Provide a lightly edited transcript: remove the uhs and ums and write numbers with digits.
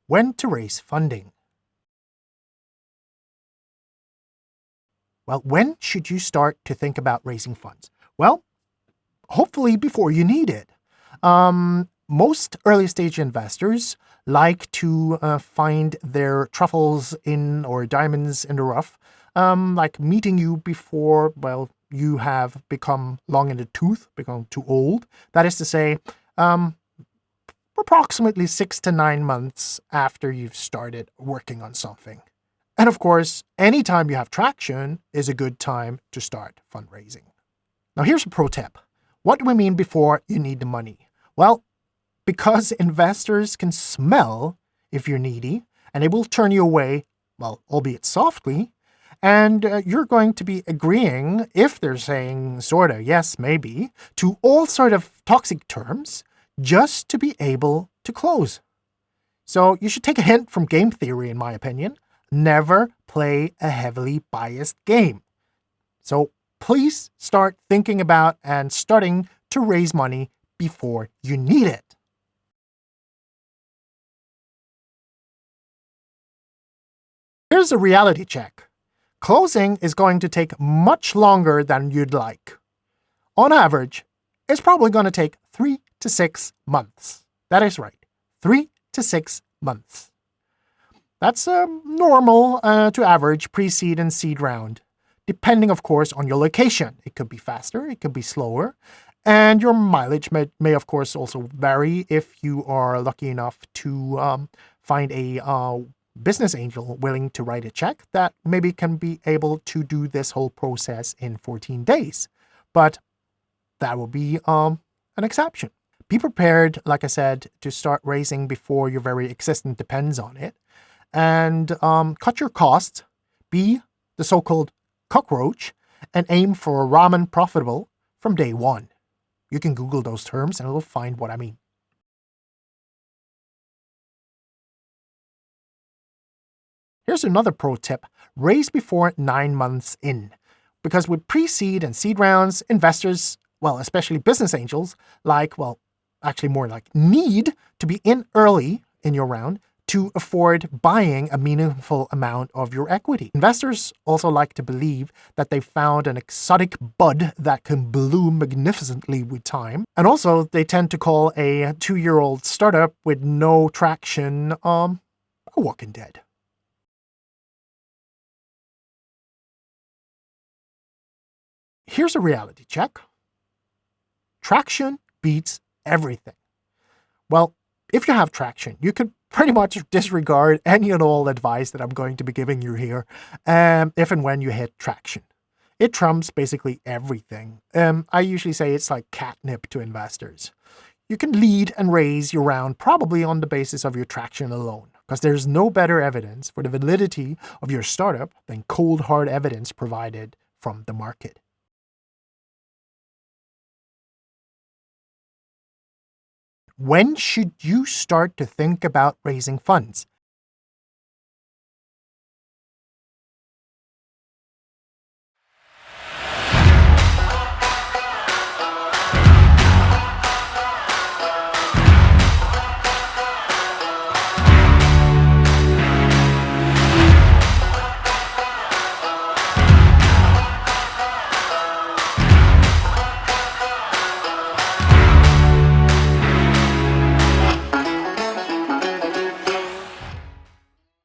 When to raise funding. Well, when should you start to think about raising funds? Well, hopefully before you need it. Most early stage investors like to find their truffles in or diamonds in the rough, like meeting you before, well, you have become long in the tooth, become too old. That is to say, approximately 6 to 9 months after you've started working on something. And of course, anytime you have traction is a good time to start fundraising. Now here's a pro tip. What do we mean before you need the money? Well, because investors can smell if you're needy, and they will turn you away, well, albeit softly, and you're going to be agreeing, if they're saying sorta, yes, maybe, to all sort of toxic terms, just to be able to close. So you should take a hint from game theory, in my opinion. Never play a heavily biased game. So please start thinking about and starting to raise money before you need it. Here's a reality check. Closing is going to take much longer than you'd like. On average, it's probably going to take 3 to 6 months. That is right, 3 to 6 months. That's normal to average pre-seed and seed round, depending, of course, on your location. It could be faster, it could be slower, and your mileage may of course, also vary if you are lucky enough to find a business angel willing to write a check that maybe can be able to do this whole process in 14 days. But that will be an exception. Be prepared, like I said, to start raising before your very existence depends on it. And cut your costs, be the so-called cockroach, and aim for ramen profitable from day one. You can Google those terms and you'll find what I mean. Here's another pro tip. Raise before 9 months in. Because with pre-seed and seed rounds, investors, well, especially business angels, actually more like need to be in early in your round to afford buying a meaningful amount of your equity. Investors also like to believe that they've found an exotic bud that can bloom magnificently with time. And also, they tend to call a 2-year-old startup with no traction a walking dead. Here's a reality check. Traction beats everything. Well, if you have traction, you can pretty much disregard any and all advice that I'm going to be giving you here, if and when you hit traction. It trumps basically everything. I usually say it's like catnip to investors. You can lead and raise your round probably on the basis of your traction alone, because there's no better evidence for the validity of your startup than cold hard evidence provided from the market. When should you start to think about raising funds?